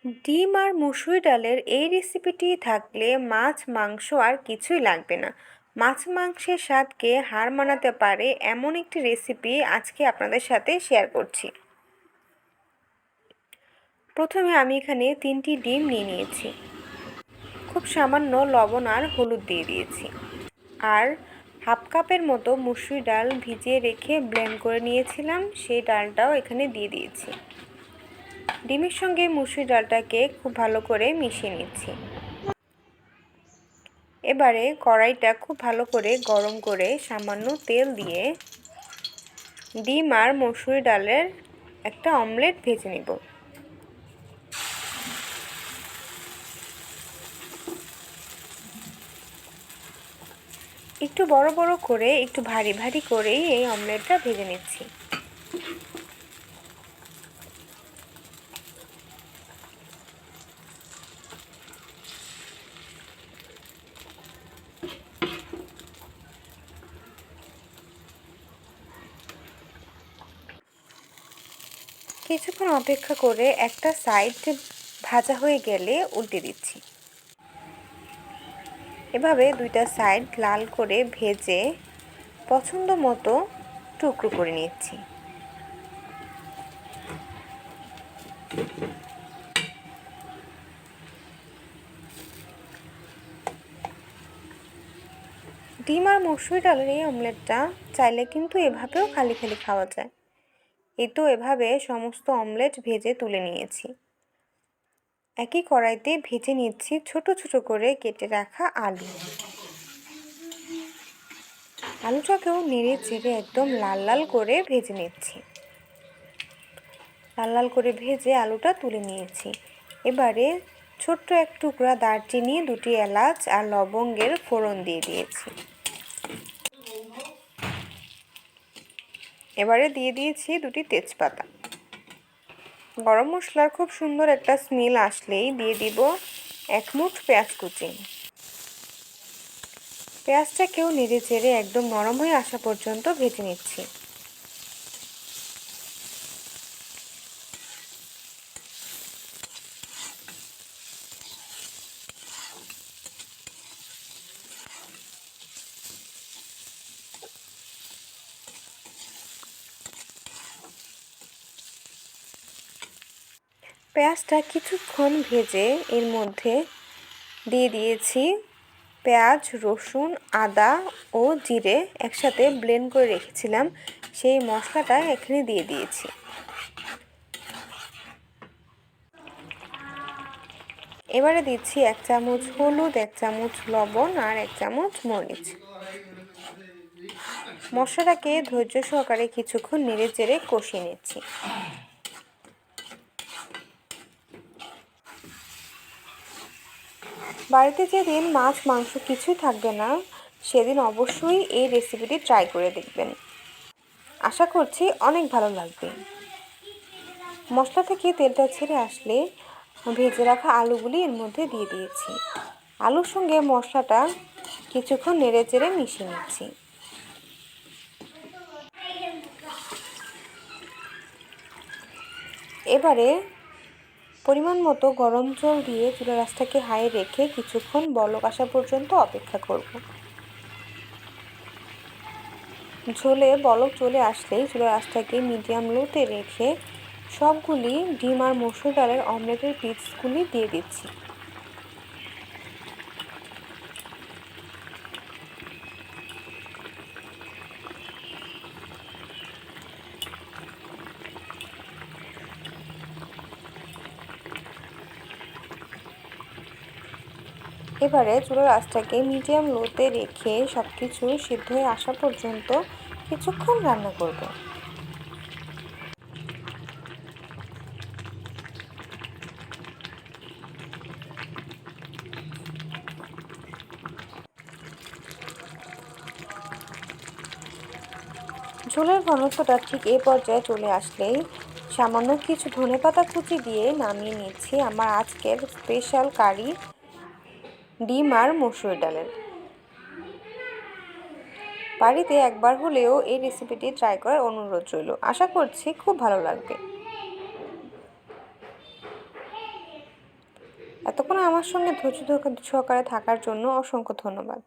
ডিম আর মুসুরি ডালের এই রেসিপিটি থাকলে মাছ মাংস আর কিছুই লাগবে না। মাছ মাংসের স্বাদকে হার মানাতে পারে এমন একটি রেসিপি আজকে আপনাদের সাথে শেয়ার করছি। প্রথমে আমি এখানে 3টি ডিম নিয়ে নিয়েছি। খুব সামান্য লবণ আর হলুদ দিয়ে দিয়েছি। আর হাফ কাপের মতো মুসুরি ডাল ভিজিয়ে রেখে ব্লেন্ড করে নিয়েছিলাম, সেই ডালটাও এখানে দিয়ে দিয়েছি। ডিমের সঙ্গে মুসুরি ডালটাকে খুব ভালো করে মিশিয়ে নিচ্ছি। এবারে কড়াইটা খুব ভালো করে গরম করে সামান্য তেল দিয়ে ডিম আর মসুরি ডালের একটা অমলেট ভেজে নেব। একটু বড় বড় করে, একটু ভারী ভারী করেই এই অমলেটটা ভেজে নিচ্ছি। কিছুক্ষণ অপেক্ষা করে একটা সাইড ভাজা হয়ে গেলে উল্টে দিচ্ছি। এভাবে দুইটা সাইড লাল করে ভেজে পছন্দ মতো টুকরো করে নিচ্ছি। ডিম আর মসুরি ডালের এই অমলেটটা চাইলে কিন্তু এভাবেও খালি খালি খাওয়া যায়। এই তো এভাবে সমস্ত অমলেট ভেজে তুলে নিয়েছি। একই কড়াইতে ভেজে নিচ্ছি ছোট ছোট করে কেটে রাখা আলু। আলুটাকেও নেড়ে চেড়ে একদম লাল লাল করে ভেজে নিচ্ছি। লাল লাল করে ভেজে আলুটা তুলে নিয়েছি। এবারে ছোট্ট এক টুকরা দারচিনি, 2টি এলাচ আর লবঙ্গের ফোড়ন দিয়ে দিয়েছি। এবারে দিয়ে দিয়েছি 2টি তেজপাতা। গরম মশলার খুব সুন্দর একটা স্মেল আসলেই দিয়ে দিব 1 মুঠ পেঁয়াজ কুচি। পেঁয়াজটাকেও নেড়ে চেড়ে একদম নরম হয়ে আসা পর্যন্ত ভেজে নিচ্ছি। পেঁয়াজটা কিছুক্ষণ ভেজে এর মধ্যে দিয়ে দিয়েছি পেঁয়াজ, রসুন, আদা ও জিরে একসাথে ব্লেন্ড করে রেখেছিলাম, সেই মশলাটা এখানে দিয়ে দিয়েছি। এবারে দিচ্ছি 1 চামচ হলুদ, 1 চামচ লবণ আর 1 চামচ মরিচ। মশলাটাকে ধৈর্য সহকারে কিছুক্ষণ নেড়ে চেড়ে কষিয়ে নিচ্ছি। বাড়িতে যেদিন মাছ মাংস কিছুই থাকবে না, সেদিন অবশ্যই এই রেসিপিটি ট্রাই করে দেখবেন। আশা করছি অনেক ভালো লাগবে। মশলা থেকে তেলটা ছেড়ে আসলে ভেজে রাখা আলুগুলি এর মধ্যে দিয়ে দিয়েছি। আলুর সঙ্গে মশলাটা কিছুক্ষণ নেড়ে চেড়ে মিশিয়ে নিচ্ছি। এবারে পরিমাণ মতো গরম জল দিয়ে চুলার আঁচটাকে হাই রেখে কিছুক্ষণ বলক আসা পর্যন্ত অপেক্ষা করব। ঝোলে বলক চলে আসলেই চুলার আঁচটাকে মিডিয়াম লোতে রেখে সবগুলি ডিম আর মসুর ডালের অমলেটের পিসগুলি দিয়ে দিচ্ছি। এবারে চুলার আঁচটাকে মিডিয়াম লোতে রেখে সব কিছু সিদ্ধ হয়ে আসা পর্যন্ত কিছুক্ষণ রান্না করব। ঝোলের ঘনত্বটা ঠিক এই পর্যায়ে চলে আসলেই সামান্য কিছু ধনেপাতা কুচি দিয়ে নামিয়ে নিচ্ছি আমার আজকের স্পেশাল কারি ডিম আর মসুর ডালের। বাড়িতে একবার হলেও এই রেসিপিটি ট্রাই করার অনুরোধ রইল। আশা করছি খুব ভালো লাগবে। এতক্ষণ আমার সঙ্গে ধৈর্য সহকারে থাকার জন্য অসংখ্য ধন্যবাদ।